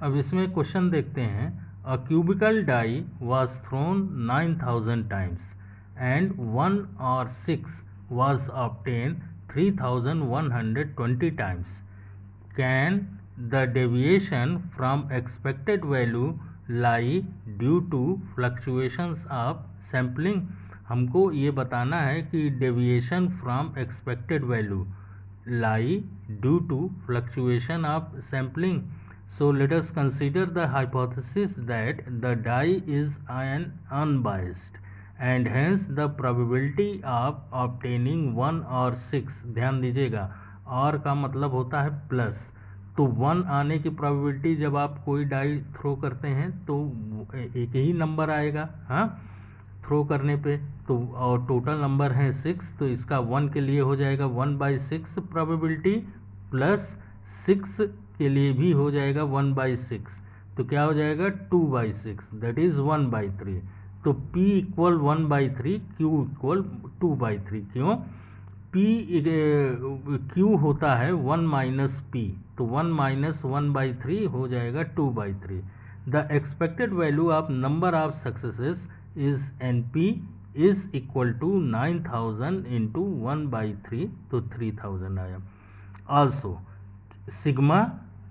अब इसमें क्वेश्चन देखते हैं। A cubical die was thrown 9000 times and 1 और 6 was obtained 3120 times. Can the deviation from expected value lie due to fluctuations of sampling? हमको ये बताना है कि deviation from expected value lie due to fluctuation of sampling. So let us consider the hypothesis that the die is unbiased and hence the probability of obtaining 1 or 6, ध्यान दीजिएगा, और का मतलब होता है प्लस, तो 1 आने की प्रोबेबिलिटी जब आप कोई डाई थ्रो करते हैं तो एक ही नंबर आएगा, हाँ, थ्रो करने पे, तो और टोटल नंबर है 6, तो इसका 1 के लिए हो जाएगा 1/6 प्रोबेबिलिटी, प्लस 6 के लिए भी हो जाएगा 1/6, तो क्या हो जाएगा 2/6, दैट इज़ 1/3। तो P इक्वल 1/3, Q इक्वल 2/3। क्यों? P Q होता है 1 माइनस P, तो 1 माइनस 1/3 हो जाएगा 2/3। The expected value of number of successes is NP is equal to 9000 into 1/3, तो 3000 आया। Also sigma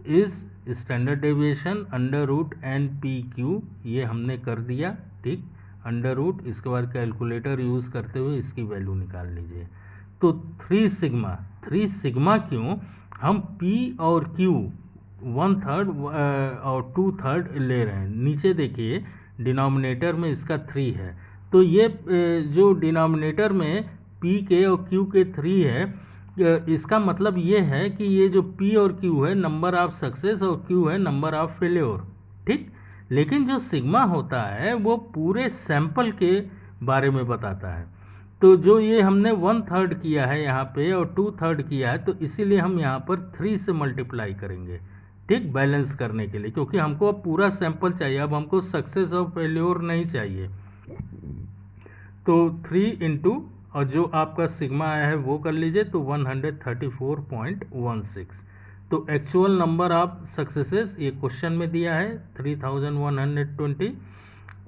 is standard deviation under root NPQ, ये हमने कर दिया, ठीक, अंडर रूट, इसके बाद कैलकुलेटर यूज़ करते हुए इसकी वैल्यू निकाल लीजिए। तो 3 सिग्मा क्यों, हम P और Q 1/3 और 2/3 ले रहे हैं। नीचे देखिए डिनोमिनेटर में इसका 3 है, तो ये जो डिनोमिनेटर में P के और Q के 3 है, इसका मतलब ये है कि ये जो P और Q है नंबर ऑफ सक्सेस और Q है नंबर ऑफ फेल्योर, ठीक। लेकिन जो सिग्मा होता है वो पूरे सैंपल के बारे में बताता है, तो जो ये हमने 1/3 किया है यहाँ पे और 2/3 किया है, तो इसीलिए हम यहाँ पर 3 से मल्टीप्लाई करेंगे, ठीक, बैलेंस करने के लिए, क्योंकि हमको अब पूरा सैंपल चाहिए, अब हमको सक्सेस और फेल्योर नहीं चाहिए। तो 3 इंटू और जो आपका सिग्मा आया है वो कर लीजिए, तो 134.16। तो एक्चुअल नंबर ऑफ सक्सेसेस ये क्वेश्चन में दिया है 3120।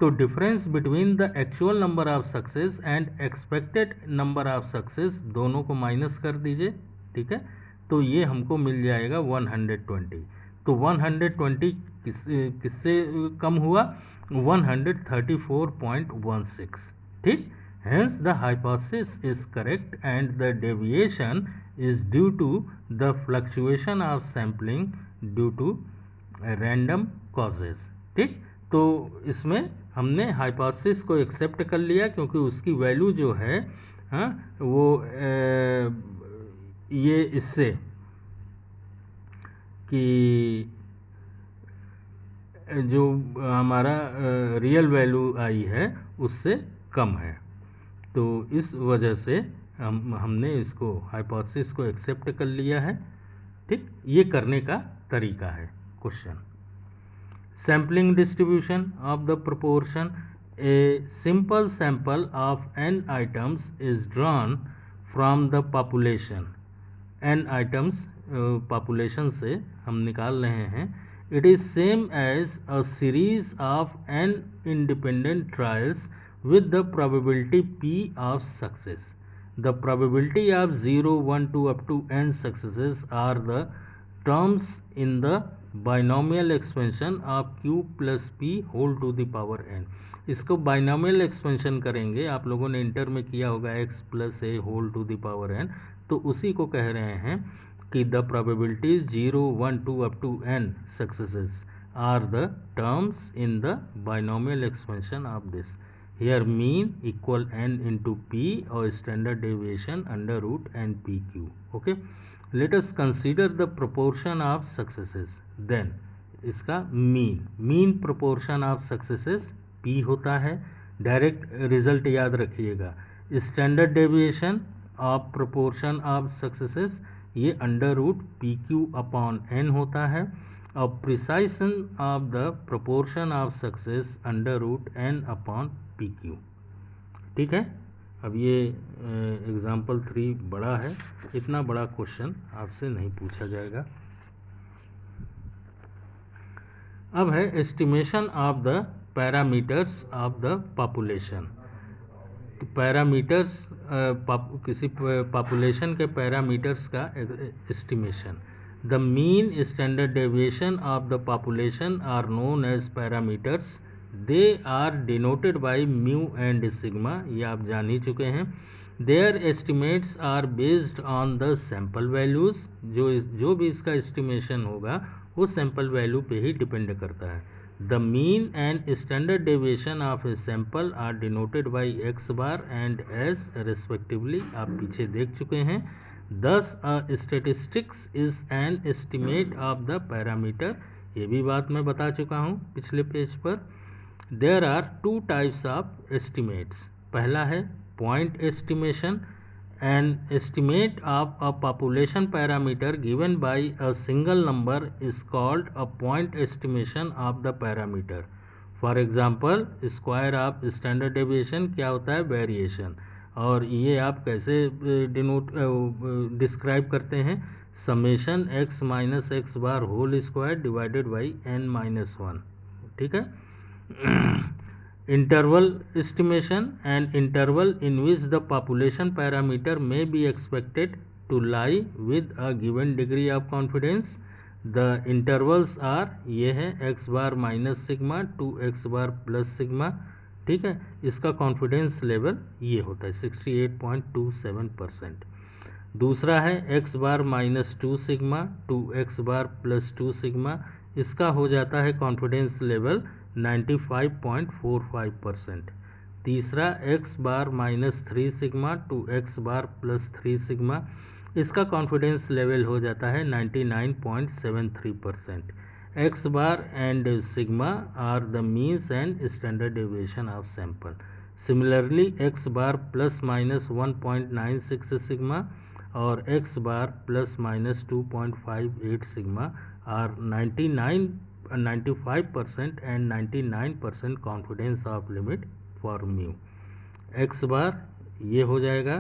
तो difference between the actual number of success and expected number of success दोनों को माइनस कर दीजिए, ठीक है, तो ये हमको मिल जाएगा 120। तो 120 किससे कम हुआ, 134.16, ठीक। Hence the hypothesis is correct and the deviation is due to the fluctuation of sampling due to random causes, ठीक। तो इसमें हमने हाइपोथेसिस को एक्सेप्ट कर लिया क्योंकि उसकी वैल्यू जो है, हाँ, वो ये इससे कि जो हमारा रियल वैल्यू आई है उससे कम है, तो इस वजह से हमने इसको हाइपोथेसिस को एक्सेप्ट कर लिया है, ठीक। ये करने का तरीका है question. Sampling distribution of the proportion, a simple sample of n items is drawn from the population, n items population से हम निकाल रहे हैं। It is same as a series of n independent trials with the probability P of success. The probability of 0, 1, 2 up to n successes are the terms in the binomial expansion of Q plus P whole to the power n. इसको binomial expansion करेंगे, आप लोगों ने inter में किया होगा x plus a whole to the power n, तो उसी को कह रहे हैं कि the probabilities 0, 1, 2 up to n successes are the terms in the binomial expansion of this. Here mean equal n into p or standard deviation under root NPQ. Okay, let us consider the proportion of successes. Then इसका mean proportion of successes p होता है, direct result याद रखिएगा। Standard deviation of proportion of successes ये under root PQ upon n होता है, और precision of the proportion of success under root n upon PQ, ठीक है। अब ये एग्जाम्पल 3 बड़ा है, इतना बड़ा क्वेश्चन आपसे नहीं पूछा जाएगा। अब है estimation of the parameters of the population. तो पैरामीटर्स किसी पॉपुलेशन के पैरामीटर्स का estimation. The mean standard deviation of the population are known as parameters. They are denoted by mu and sigma, ये आप जान ही चुके हैं। Their estimates are based on the sample values, जो भी इसका एस्टिमेशन होगा वो सैम्पल वैल्यू पे ही डिपेंड करता है। The mean and standard deviation of a sample are denoted by x bar and s respectively, आप पीछे देख चुके हैं। Thus a statistics is an estimate of the parameter, ये भी बात मैं बता चुका हूँ पिछले पेज पर। There are two types of estimates। पहला है point estimation, an estimate of a population parameter given by a single number is called a point estimation of the parameter. For example, square of standard deviation क्या होता है? Variation. और ये आप कैसे describe करते हैं? Summation x minus x bar whole square divided by n-1। ठीक है। Interval estimation, an interval in which the population parameter may be expected to lie with a given degree of confidence. The intervals are ये है x bar minus sigma to x bar plus sigma. ठीक है, इसका confidence level ये होता है 68.27%। दूसरा है x bar minus two sigma to x bar plus two sigma, इसका हो जाता है कॉन्फिडेंस लेवल 95.45%। तीसरा x bar minus three sigma to x bar plus three sigma, इसका कॉन्फिडेंस लेवल हो जाता है 99.73%। x bar and sigma are the means and standard deviation of sample. Similarly x bar plus minus 1.96 sigma और x bar plus minus 2.58 sigma are 95% and 99% confidence of limit for mu. X bar ये हो जाएगा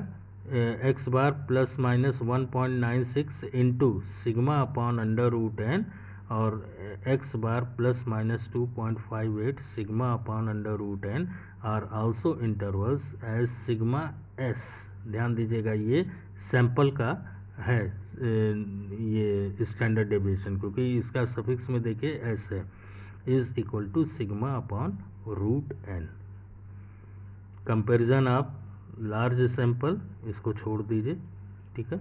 x bar plus minus 1.96 into sigma upon under root n, और x bar plus minus 2.58 sigma upon under root n are also intervals as sigma s. ध्यान दीजिएगा, ये sample का है ये स्टैंडर्ड डेविएशन, क्योंकि इसका सफिक्स में देखिए एस है, is equal to sigma upon root N. Comparison of large sample इसको छोड़ दीजिए। ठीक है।